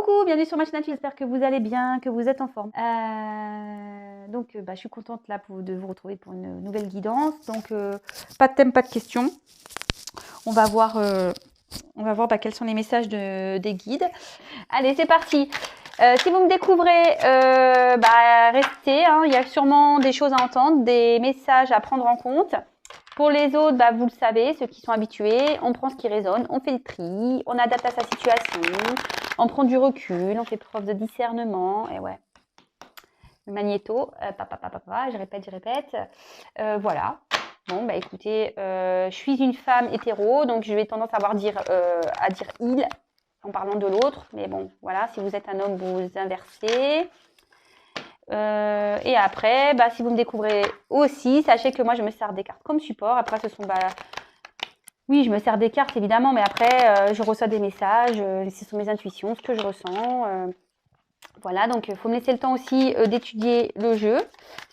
Coucou, bienvenue sur ma chaîne, j'espère que vous allez bien, que vous êtes en forme. Je suis contente là de vous retrouver pour une nouvelle guidance. Donc, pas de thème, pas de questions. On va voir quels sont les messages des guides. Allez, c'est parti. Si vous me découvrez, restez. Hein, il y a sûrement des choses à entendre, des messages à prendre en compte. Pour les autres, vous le savez, ceux qui sont habitués, on prend ce qui résonne, on fait le tri, on adapte à sa situation, on prend du recul, on fait preuve de discernement. Et ouais, le magnéto, je répète. Voilà. Bon, écoutez, je suis une femme hétéro, donc je vais tendance à dire il en parlant de l'autre. Mais bon, voilà, si vous êtes un homme, vous inversez. Et après, si vous me découvrez aussi, sachez que moi, je me sers des cartes comme support. Après, ce sont... oui, je me sers des cartes, évidemment, mais après, je reçois des messages. Ce sont mes intuitions, ce que je ressens. Voilà, donc il faut me laisser le temps aussi d'étudier le jeu.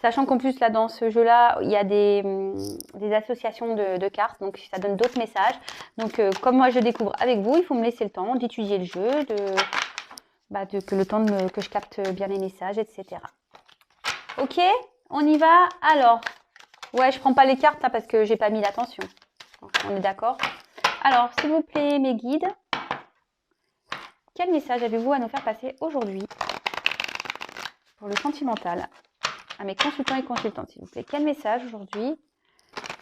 Sachant qu'en plus, là, dans ce jeu-là, il y a des associations de cartes. Donc, ça donne d'autres messages. Donc, comme moi, je découvre avec vous, il faut me laisser le temps d'étudier le jeu, que je capte bien les messages, etc. Ok, on y va. Alors, ouais, je prends pas les cartes là parce que j'ai pas mis l'attention. On est d'accord? Alors, s'il vous plaît, mes guides, quel message avez-vous à nous faire passer aujourd'hui pour le sentimental? À mes consultants et consultantes, s'il vous plaît. Quel message aujourd'hui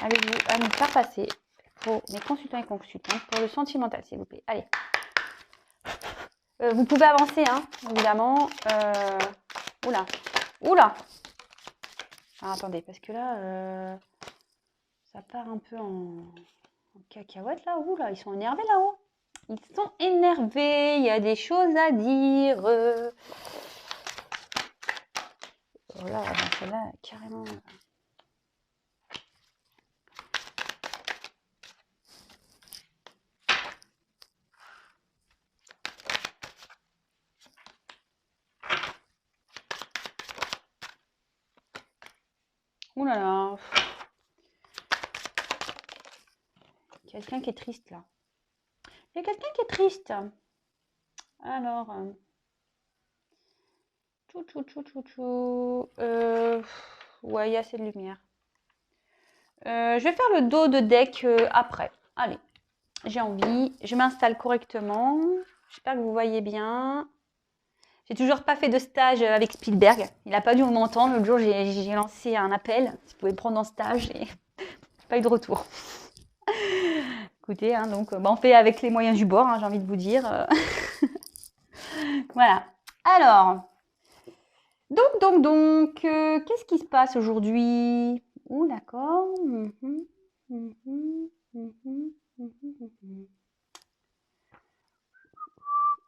avez-vous à nous faire passer pour mes consultants et consultantes pour le sentimental, s'il vous plaît? Allez. Vous pouvez avancer, hein, évidemment. Oula. Oula. Ah, attendez, parce que là, ça part un peu en cacahuète là. Oula, ils sont énervés là-haut. Ils sont énervés. Il y a des choses à dire. Voilà, celle-là, carrément. Ouh là là. Quelqu'un qui est triste là. Il y a quelqu'un qui est triste. Alors. Ouais, il y a assez de lumière. Je vais faire le dos de deck après. Allez. J'ai envie. Je m'installe correctement. J'espère que vous voyez bien. J'ai toujours pas fait de stage avec Spielberg. Il n'a pas dû m'entendre. L'autre jour, j'ai lancé un appel. Si vous pouvez me prendre en stage. Et pas eu de retour. Écoutez, hein, donc on fait avec les moyens du bord, hein, j'ai envie de vous dire. Voilà. Alors, qu'est-ce qui se passe aujourd'hui? Oh, d'accord.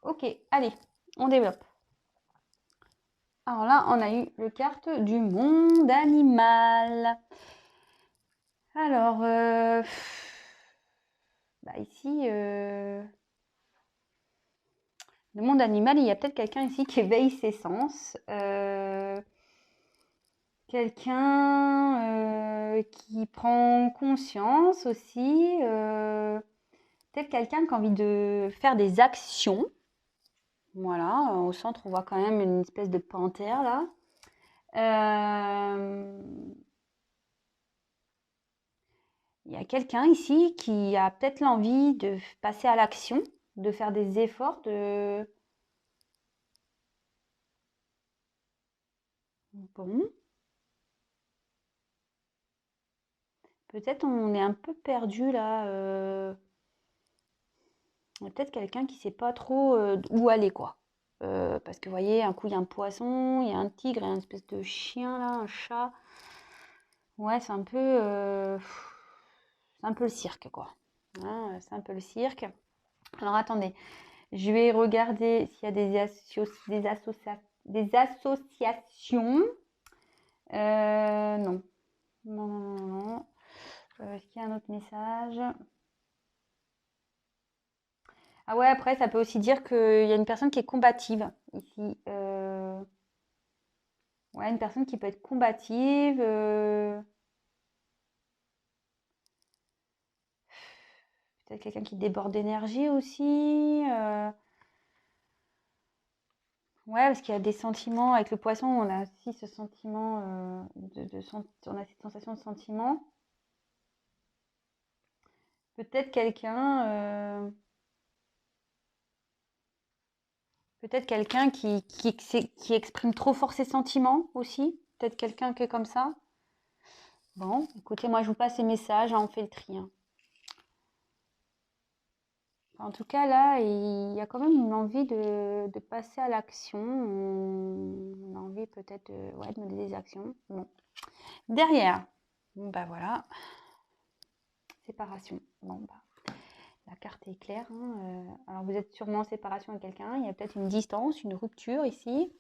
Ok, allez, on développe. Alors là, on a eu le carte du monde animal. Alors, ici, le monde animal, il y a peut-être quelqu'un ici qui éveille ses sens. Quelqu'un qui prend conscience aussi. Peut-être quelqu'un qui a envie de faire des actions. Voilà, au centre, on voit quand même une espèce de panthère là. Il y a quelqu'un ici qui a peut-être l'envie de passer à l'action, de faire des efforts, Bon. Peut-être on est un peu perdu là. Peut-être quelqu'un qui sait pas trop où aller, quoi. Parce que vous voyez, un coup il y a un poisson, il y a un tigre, il y a une espèce de chien là, un chat. Ouais, c'est un peu le cirque, quoi. Hein, c'est un peu le cirque. Alors attendez, je vais regarder s'il y a des associations. Non. Non. Est-ce qu'il y a un autre message? Ah ouais, après, ça peut aussi dire qu'il y a une personne qui est combative ici. Ouais, une personne qui peut être combative. Peut-être quelqu'un qui déborde d'énergie aussi. Ouais, parce qu'il y a des sentiments. Avec le poisson, on a aussi ce sentiment on a cette sensation de sentiment. Peut-être quelqu'un peut-être quelqu'un qui exprime trop fort ses sentiments aussi. Peut-être quelqu'un qui est comme ça. Bon, écoutez, moi je vous passe ces messages, hein, on fait le tri, hein. En tout cas, là, il y a quand même une envie de passer à l'action. On a envie peut-être ouais, de mener des actions. Bon. Derrière, bon, bah voilà, séparation. Bon, bah, la carte est claire, hein. Alors, vous êtes sûrement en séparation avec quelqu'un. Il y a peut-être une distance, une rupture ici.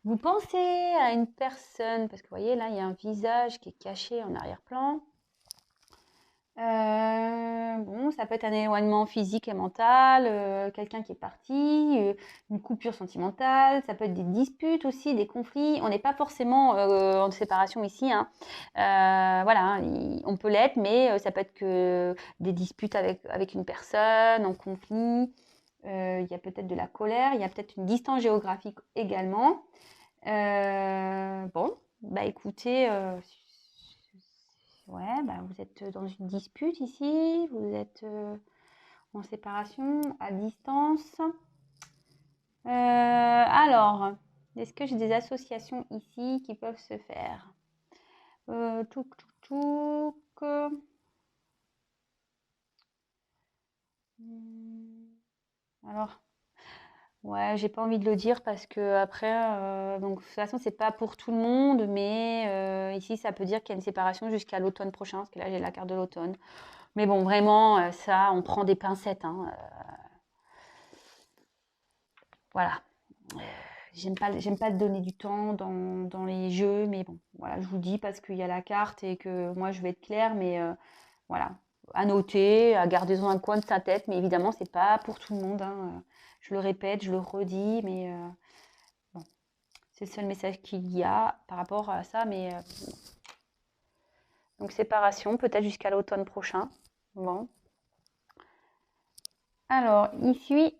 Vous pensez à une personne, parce que vous voyez, là, il y a un visage qui est caché en arrière-plan. Bon, ça peut être un éloignement physique et mental, quelqu'un qui est parti, une coupure sentimentale, ça peut être des disputes aussi, des conflits. On n'est pas forcément en séparation ici, hein. Voilà, on peut l'être, mais ça peut être que des disputes avec une personne, en conflit. Il y a peut-être de la colère, il y a peut-être une distance géographique également. Bon, bah écoutez, ouais, bah vous êtes dans une dispute ici, vous êtes en séparation, à distance. Alors, est-ce que j'ai des associations ici qui peuvent se faire? Touc, touc, touc. Alors, ouais, j'ai pas envie de le dire parce que après, donc de toute façon, c'est pas pour tout le monde, mais ici, ça peut dire qu'il y a une séparation jusqu'à l'automne prochain, parce que là, j'ai la carte de l'automne. Mais bon, vraiment, ça, on prend des pincettes, hein. Voilà. J'aime pas te donner du temps dans les jeux, mais bon, voilà, je vous dis parce qu'il y a la carte et que moi, je vais être claire, mais voilà, à noter, à garder dans un coin de sa tête, mais évidemment, c'est pas pour tout le monde, hein. Je le répète, je le redis, mais bon, c'est le seul message qu'il y a par rapport à ça, mais bon. Donc séparation, peut-être jusqu'à l'automne prochain. Bon. Alors, ici,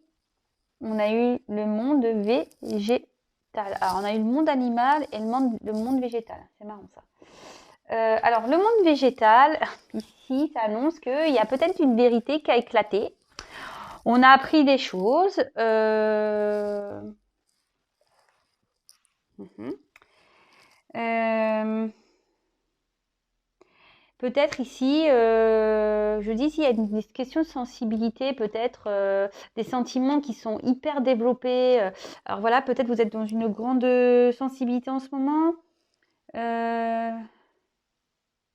on a eu le monde végétal. Alors, on a eu le monde animal et le monde végétal. C'est marrant ça. Alors, le monde végétal, ici, ça annonce qu'il y a peut-être une vérité qui a éclaté. On a appris des choses. Peut-être ici, je dis s'il y a une question de sensibilité, peut-être des sentiments qui sont hyper développés. Alors voilà, peut-être vous êtes dans une grande sensibilité en ce moment. Euh,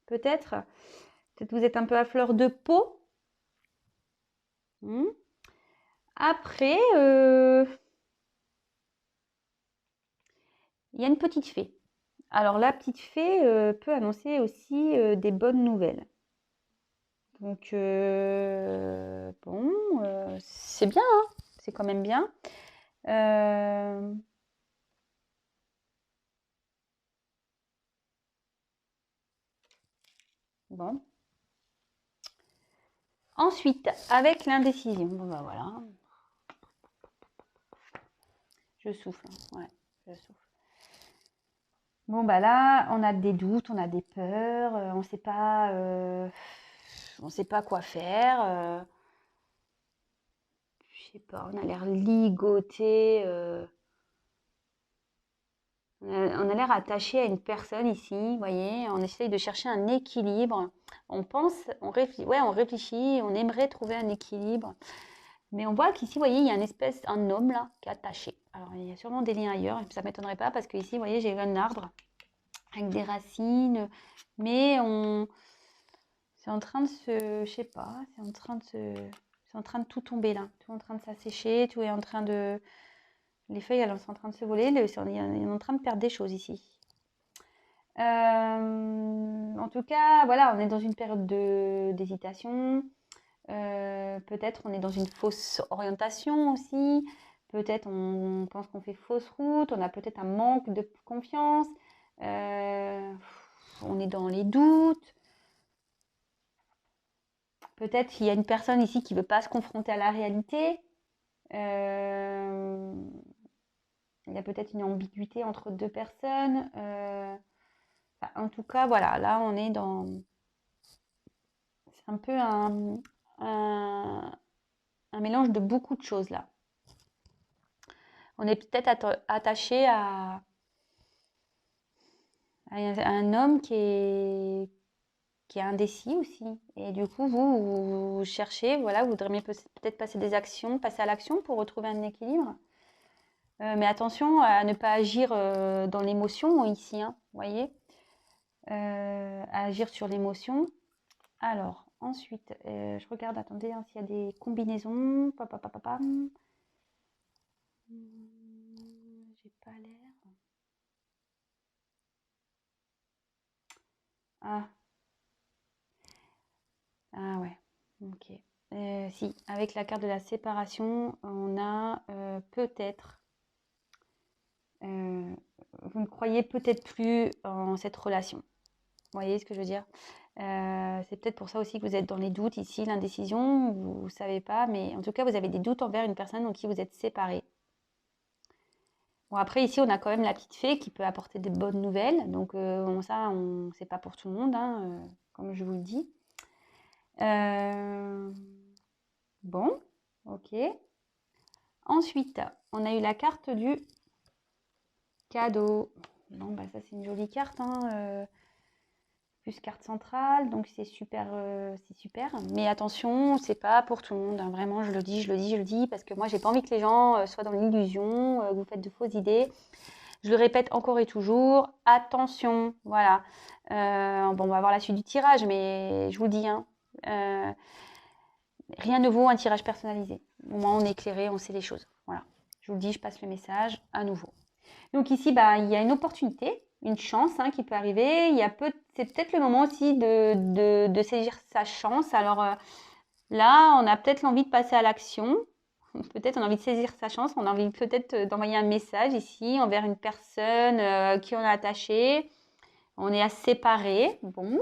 peut-être. Peut-être vous êtes un peu à fleur de peau. Après, il y a une petite fée. Alors la petite fée peut annoncer aussi des bonnes nouvelles. Donc bon, c'est bien, hein, c'est quand même bien. Bon. Ensuite, avec l'indécision, bon bah voilà, je souffle, hein. Ouais, je souffle. Bon bah là, on a des doutes, on a des peurs, on sait pas quoi faire. Je sais pas, on a l'air ligoté. On a l'air attaché à une personne ici, vous voyez, on essaye de chercher un équilibre. On pense, on réfléchit, on aimerait trouver un équilibre. Mais on voit qu'ici, vous voyez, il y a un homme là, qui est attaché. Alors, il y a sûrement des liens ailleurs, ça ne m'étonnerait pas parce que ici, vous voyez, j'ai un arbre avec des racines, mais c'est en train de je sais pas, c'est en train de tout tomber là, tout est en train de s'assécher, tout est en train de, les feuilles, elles sont en train de se voler, on est en train de perdre des choses ici. En tout cas, voilà, on est dans une période d'hésitation. Peut-être on est dans une fausse orientation aussi. Peut-être on pense qu'on fait fausse route. On a peut-être un manque de confiance. On est dans les doutes. Peut-être qu'il y a une personne ici qui ne veut pas se confronter à la réalité. La y a peut-être une ambiguïté entre deux personnes. En tout cas, voilà, là, on est dans... C'est un peu un mélange de beaucoup de choses, là. On est peut-être attaché à un homme qui est indécis aussi. Et du coup, vous cherchez, voilà, vous voudriez peut-être passer à l'action pour retrouver un équilibre. Mais attention à ne pas agir dans l'émotion ici, hein, vous voyez, à agir sur l'émotion. Alors, ensuite, je regarde, attendez, hein, s'il y a des combinaisons. J'ai pas l'air. Ah, ah ouais, ok. Si, avec la carte de la séparation, on a peut-être, vous ne croyez peut-être plus en cette relation. Vous voyez ce que je veux dire? C'est peut-être pour ça aussi que vous êtes dans les doutes ici, l'indécision, vous ne savez pas, mais en tout cas, vous avez des doutes envers une personne en qui vous êtes séparés. Bon, après, ici, on a quand même la petite fée qui peut apporter des bonnes nouvelles. Donc, ça, c'est pas pour tout le monde, hein, comme je vous le dis. Bon, ok. Ensuite, on a eu la carte du cadeau. Non, bah ça, c'est une jolie carte, hein, plus carte centrale, donc c'est super, c'est super. Mais attention, c'est pas pour tout le monde, hein. Vraiment, je le dis, parce que moi, j'ai pas envie que les gens soient dans l'illusion, que vous faites de fausses idées. Je le répète encore et toujours, attention, voilà. Bon, on va voir la suite du tirage, mais je vous dis, hein, rien ne vaut un tirage personnalisé. Au moins, on est éclairé, on sait les choses. Voilà. Je vous le dis, je passe le message à nouveau. Donc ici, bah, il y a une opportunité, une chance, hein, qui peut arriver. C'est peut-être le moment aussi de saisir sa chance. Alors là, on a peut-être l'envie de passer à l'action. Peut-être on a envie de saisir sa chance. On a envie peut-être d'envoyer un message ici envers une personne qui on est attaché. On est à séparer. Bon.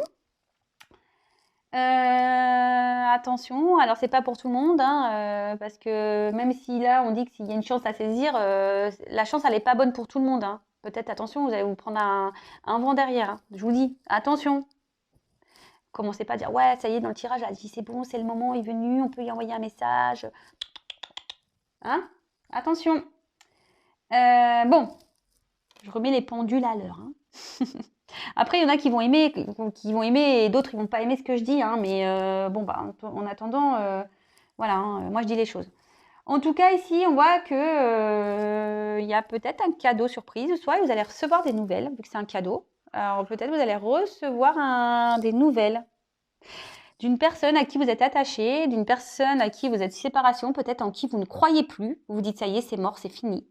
Attention, alors c'est pas pour tout le monde, hein, parce que même si là on dit qu'il y a une chance à saisir, la chance elle est pas bonne pour tout le monde, hein. Peut-être attention, vous allez vous prendre un vent derrière, hein. Je vous dis, attention. Commencez pas à dire ouais, ça y est, dans le tirage, elle dit c'est bon, c'est le moment est venu, on peut y envoyer un message. Hein? Attention. Bon, je remets les pendules à l'heure, hein. Après, il y en a qui vont aimer et d'autres ils vont pas aimer ce que je dis, hein, mais bon, bah, en attendant, voilà, hein, moi je dis les choses. En tout cas, ici, on voit que il y a peut-être un cadeau surprise. Soit vous allez recevoir des nouvelles, vu que c'est un cadeau. Alors peut-être vous allez recevoir des nouvelles d'une personne à qui vous êtes attaché, d'une personne à qui vous êtes séparation, peut-être en qui vous ne croyez plus. Vous vous dites ça y est, c'est mort, c'est fini.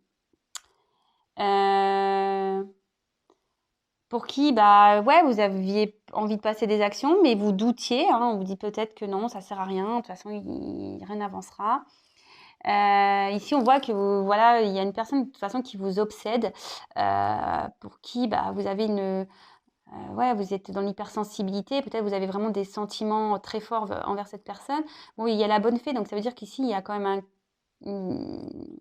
Pour qui, bah ouais, vous aviez envie de passer des actions, mais vous doutiez, hein, on vous dit peut-être que non, ça sert à rien, de toute façon, rien n'avancera. Ici, on voit que voilà, il y a une personne de toute façon qui vous obsède, pour qui bah, vous avez ouais, vous êtes dans l'hypersensibilité, peut-être vous avez vraiment des sentiments très forts envers cette personne. Bon, il y a la bonne fée, donc ça veut dire qu'ici, il y a quand même une,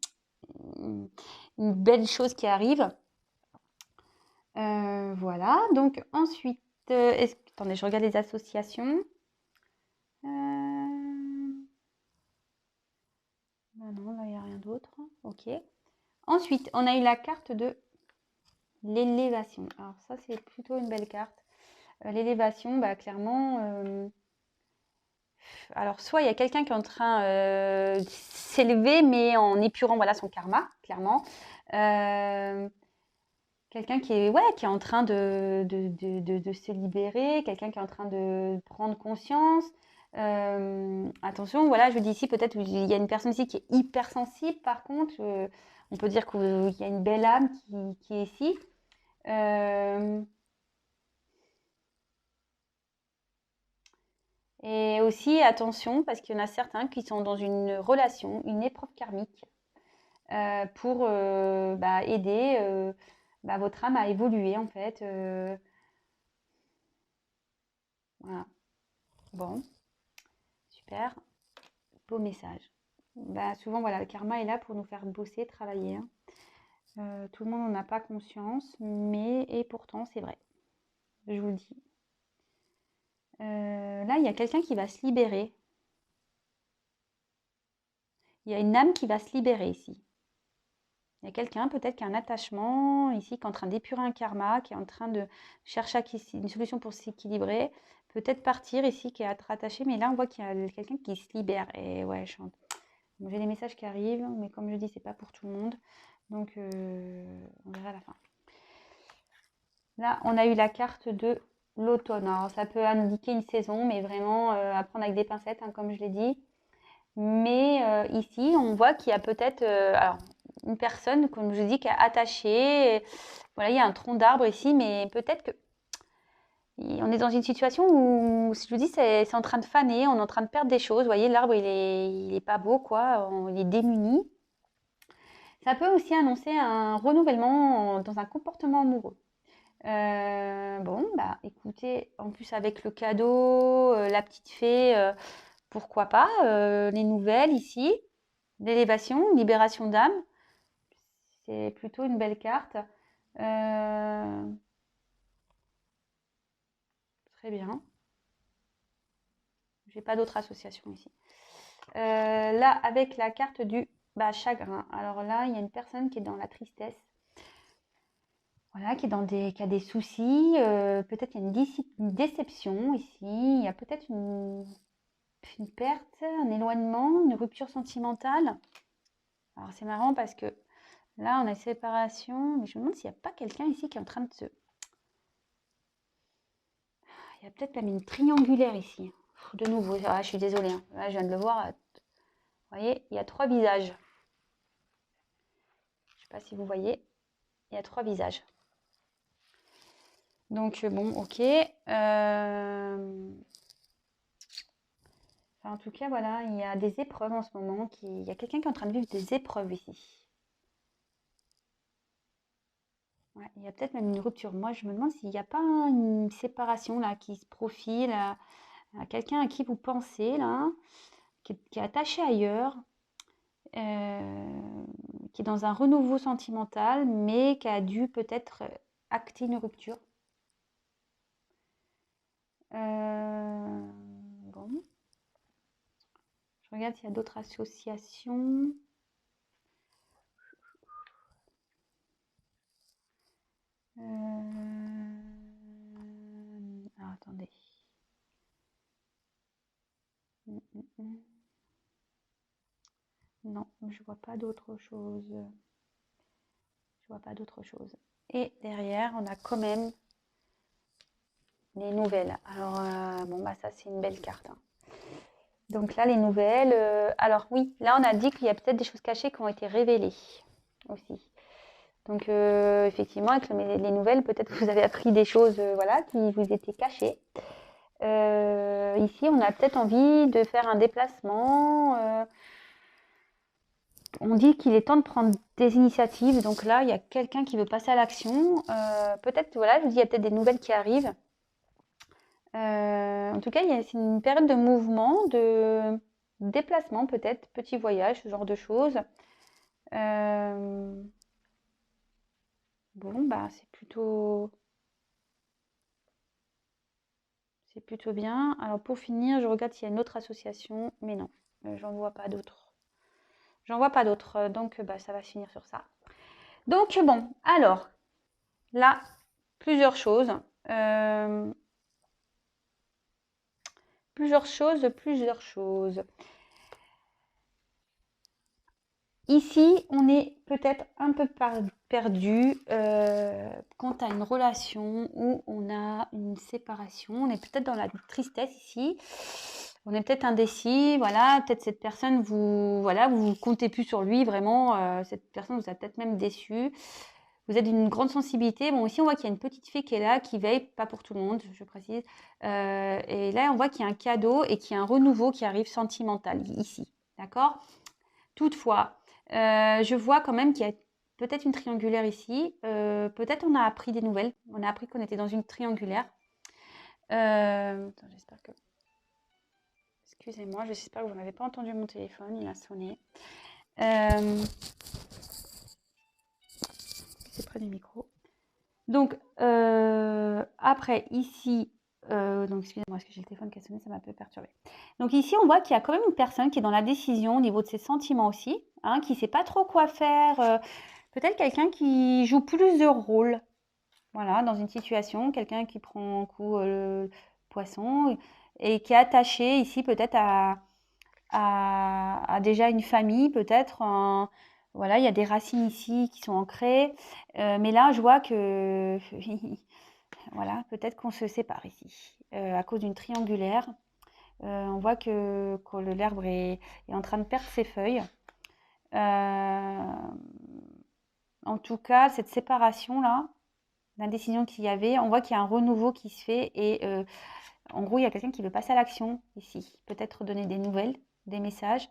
une belle chose qui arrive. Voilà, donc ensuite, attendez, je regarde les associations. Bah non, là, il n'y a rien d'autre. Ok. Ensuite, on a eu la carte de l'élévation. Alors ça, c'est plutôt une belle carte. L'élévation, bah, clairement, alors soit il y a quelqu'un qui est en train de s'élever, mais en épurant voilà, son karma, clairement. Quelqu'un qui est, ouais, qui est en train de se libérer, quelqu'un qui est en train de prendre conscience. Attention, voilà, je vous dis ici, peut-être il y a une personne ici qui est hypersensible, par contre, on peut dire qu'il y a une belle âme qui est ici. Et aussi, attention, parce qu'il y en a certains qui sont dans une relation, une épreuve karmique, pour bah, aider bah, votre âme à évoluer, en fait. Voilà. Bon, super. Beau message. Bah, souvent, voilà, le karma est là pour nous faire bosser, travailler, hein. Tout le monde n'en a pas conscience, mais et pourtant c'est vrai, je vous le dis. Là, il y a quelqu'un qui va se libérer. Il y a une âme qui va se libérer ici. Il y a quelqu'un peut-être qui a un attachement ici, qui est en train d'épurer un karma, qui est en train de chercher une solution pour s'équilibrer. Peut-être partir ici, qui est attaché, mais là on voit qu'il y a quelqu'un qui se libère. Et ouais, j'ai des messages qui arrivent, mais comme je dis, c'est pas pour tout le monde. Donc on verra à la fin. Là, on a eu la carte de l'automne. Alors ça peut indiquer une saison, mais vraiment à prendre avec des pincettes, hein, comme je l'ai dit. Mais ici, on voit qu'il y a peut-être une personne, comme je dis, qui est attachée. Voilà, il y a un tronc d'arbre ici, mais peut-être que on est dans une situation où, si je vous dis, c'est en train de faner, on est en train de perdre des choses. Vous voyez, l'arbre, il est pas beau, quoi. Il est démuni. Ça peut aussi annoncer un renouvellement dans un comportement amoureux. Bon, bah écoutez, en plus avec le cadeau, la petite fée, pourquoi pas, les nouvelles ici, l'élévation, libération d'âme, c'est plutôt une belle carte. Très bien. J'ai pas d'autres associations ici. Là, avec la carte du chagrin. Alors là, il y a une personne qui est dans la tristesse. Voilà, qui a des soucis. Peut-être qu'il y a une déception ici. Il y a peut-être une perte, un éloignement, une rupture sentimentale. Alors c'est marrant parce que là, on a une séparation. Mais je me demande s'il n'y a pas quelqu'un ici qui est en train de se... Il y a peut-être même une triangulaire ici. De nouveau, je suis désolée. Hein. Là, je viens de le voir. Vous voyez, il y a 3 visages. Je ne sais pas si vous voyez. Il y a 3 visages. Donc, bon, ok. En tout cas, voilà, il y a des épreuves en ce moment. Il y a quelqu'un qui est en train de vivre des épreuves ici. Ouais, il y a peut-être même une rupture. Moi, je me demande s'il n'y a pas une séparation là qui se profile à quelqu'un à qui vous pensez là, qui est attaché ailleurs, qui est dans un renouveau sentimental, mais qui a dû peut-être acter une rupture. Bon. Je regarde s'il y a d'autres associations. Alors, attendez. Non, je vois pas d'autre chose. Je vois pas d'autre chose. Et derrière, on a quand même les nouvelles. Alors, bon, ça, c'est une belle carte. Hein. Donc là, les nouvelles. Alors, oui, là, on a dit qu'il y a peut-être des choses cachées qui ont été révélées aussi. Donc, effectivement, avec les nouvelles, peut-être que vous avez appris des choses voilà, qui vous étaient cachées. Ici, on a peut-être envie de faire un déplacement. On dit qu'il est temps de prendre des initiatives. Donc là, il y a quelqu'un qui veut passer à l'action. Peut-être, voilà, je vous dis, il y a peut-être des nouvelles qui arrivent. En tout cas, c'est une période de mouvement, de déplacement peut-être, petit voyage, ce genre de choses. Bon, c'est plutôt bien. Alors pour finir, je regarde s'il y a une autre association, mais non, j'en vois pas d'autres. J'en vois pas d'autres, donc ça va se finir sur ça. Donc bon, alors, là, plusieurs choses. Plusieurs choses. Ici, on est peut-être un peu perdu quant à une relation où on a une séparation. On est peut-être dans la tristesse ici. On est peut-être indécis. Voilà, peut-être cette personne, vous comptez plus sur lui vraiment. Cette personne vous a peut-être même déçu. Vous êtes d'une grande sensibilité. Bon, ici, on voit qu'il y a une petite fille qui est là, qui veille, pas pour tout le monde, je précise. Et là, on voit qu'il y a un cadeau et qu'il y a un renouveau qui arrive sentimental ici. D'accord ? Toutefois, je vois quand même qu'il y a peut-être une triangulaire ici. Peut-être on a appris des nouvelles. On a appris qu'on était dans une triangulaire. Attends, j'espère que... Excusez-moi, j'espère que vous n'avez pas entendu mon téléphone. Il a sonné. près du micro. Donc, après, ici, donc excusez-moi, parce que j'ai le téléphone qui a sonné, ça m'a un peu perturbé. Donc ici, on voit qu'il y a quand même une personne qui est dans la décision au niveau de ses sentiments aussi, hein, qui ne sait pas trop quoi faire. Peut-être quelqu'un qui joue plusieurs rôles, voilà, dans une situation, quelqu'un qui prend un coup le poisson et qui est attaché ici peut-être à déjà une famille, peut-être. Voilà, il y a des racines ici qui sont ancrées. Mais là, je vois que voilà, peut-être qu'on se sépare ici à cause d'une triangulaire. On voit que l'arbre est en train de perdre ses feuilles. En tout cas, cette séparation-là, l'indécision qu'il y avait, on voit qu'il y a un renouveau qui se fait et en gros, il y a quelqu'un qui veut passer à l'action ici. Peut-être donner des nouvelles, des messages.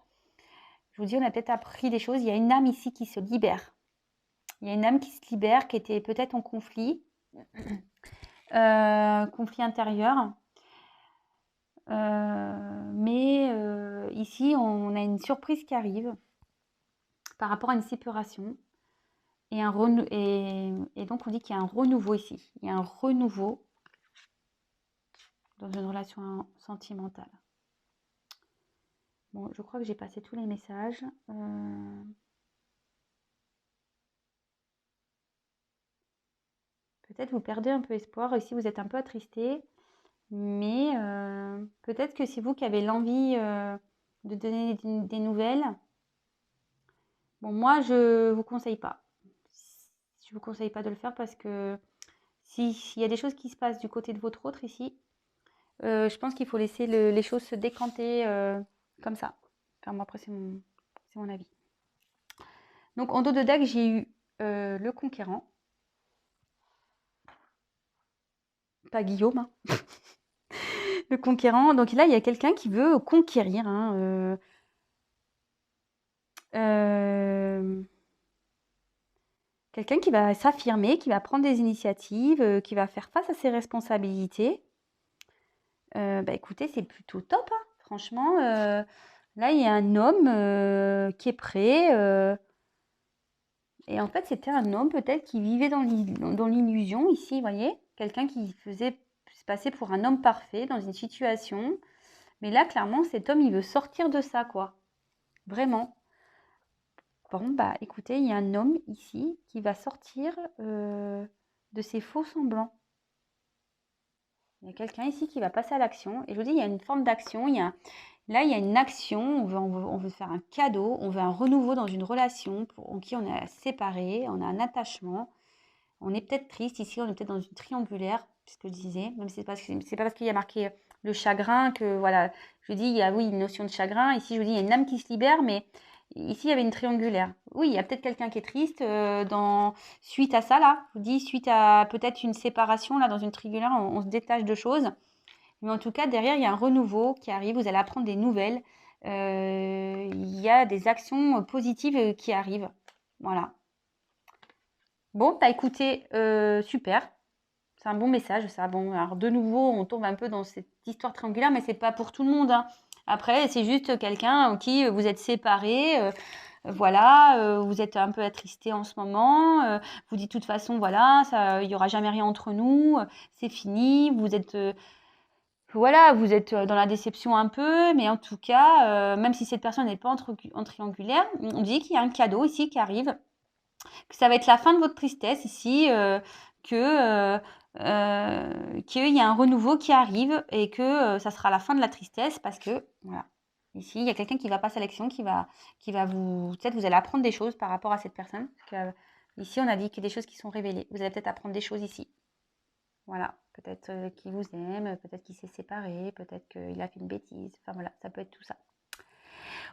Je vous dis, on a peut-être appris des choses. Il y a une âme ici qui se libère. Il y a une âme qui se libère, qui était peut-être en conflit, conflit intérieur. Mais ici, on a une surprise qui arrive par rapport à une séparation. Et donc, on dit qu'il y a un renouveau ici. Il y a un renouveau dans une relation sentimentale. Bon, je crois que j'ai passé tous les messages. Peut-être vous perdez un peu espoir. Ici, vous êtes un peu attristé. Mais peut-être que c'est vous qui avez l'envie de donner des nouvelles. Bon, moi, je ne vous conseille pas. Je ne vous conseille pas de le faire parce que s'il y a des choses qui se passent du côté de votre autre ici, je pense qu'il faut laisser les choses se décanter comme ça. Enfin, moi, après, c'est mon avis. Donc, en dos de deck, j'ai eu le conquérant. Pas Guillaume, hein. Le conquérant. Donc là, il y a quelqu'un qui veut conquérir. Hein, quelqu'un qui va s'affirmer, qui va prendre des initiatives, qui va faire face à ses responsabilités. Bah écoutez, c'est plutôt top, hein. Franchement, là, il y a un homme qui est prêt. Et en fait, c'était un homme peut-être qui vivait dans l'illusion ici, vous voyez. Quelqu'un qui faisait se passer pour un homme parfait dans une situation. Mais là, clairement, cet homme, il veut sortir de ça, quoi. Vraiment. Bon, bah écoutez, il y a un homme ici qui va sortir de ses faux semblants. Il y a quelqu'un ici qui va passer à l'action. Et je vous dis, il y a une forme d'action. Là, il y a une action. On veut faire un cadeau. On veut un renouveau dans une relation en qui on est séparé. On a un attachement. On est peut-être triste ici. On est peut-être dans une triangulaire, c'est ce que je disais. Même si c'est pas parce qu'il y a marqué le chagrin que, voilà. Je dis, il y a, oui, une notion de chagrin. Ici, je vous dis, il y a une âme qui se libère, mais ici, il y avait une triangulaire. Oui, il y a peut-être quelqu'un qui est triste suite à ça, là. Je vous dis, suite à peut-être une séparation, là, dans une triangulaire, on se détache de choses. Mais en tout cas, derrière, il y a un renouveau qui arrive. Vous allez apprendre des nouvelles. Il y a des actions positives qui arrivent. Voilà. Bon, bah écoutez, super. C'est un bon message, ça. Bon, alors de nouveau, on tombe un peu dans cette histoire triangulaire, mais c'est pas pour tout le monde, hein. Après, c'est juste quelqu'un qui vous êtes séparés, voilà, vous êtes un peu attristé en ce moment, vous dites de toute façon, voilà, il n'y aura jamais rien entre nous, c'est fini, vous êtes, voilà, vous êtes dans la déception un peu, mais en tout cas, même si cette personne n'est pas en triangulaire, on dit qu'il y a un cadeau ici qui arrive, que ça va être la fin de votre tristesse ici, qu'il y a un renouveau qui arrive et que ça sera la fin de la tristesse parce que, voilà, ici, il y a quelqu'un qui va passer à l'action, qui va peut-être vous allez apprendre des choses par rapport à cette personne. Parce que, ici, on a dit qu'il y a des choses qui sont révélées. Vous allez peut-être apprendre des choses ici. Voilà, peut-être qu'il vous aime, peut-être qu'il s'est séparé, peut-être qu'il a fait une bêtise. Enfin voilà, ça peut être tout ça.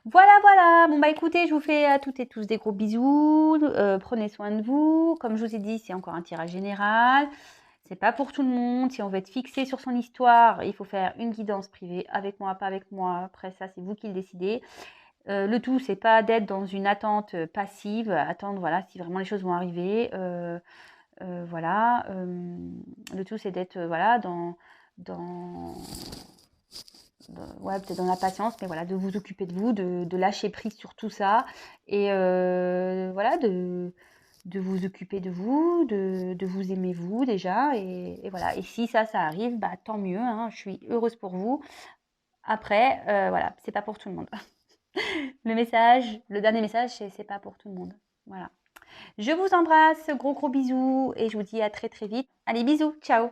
Voilà. Bon, bah écoutez, je vous fais à toutes et tous des gros bisous. Prenez soin de vous. Comme je vous ai dit, c'est encore un tirage général. C'est pas pour tout le monde. Si on veut être fixé sur son histoire, il faut faire une guidance privée avec moi, pas avec moi. Après ça, c'est vous qui le décidez. Le tout, c'est pas d'être dans une attente passive, attendre, voilà, si vraiment les choses vont arriver. Voilà. Le tout, c'est d'être, voilà, ouais, peut-être dans la patience, mais voilà, de vous occuper de vous, de lâcher prise sur tout ça et voilà, de de vous occuper de vous, de vous aimer vous déjà. Et voilà. Et si ça arrive, bah, tant mieux. Hein, je suis heureuse pour vous. Après, voilà, c'est pas pour tout le monde. Le dernier message, c'est pas pour tout le monde. Voilà. Je vous embrasse, gros bisous et je vous dis à très vite. Allez, bisous, ciao!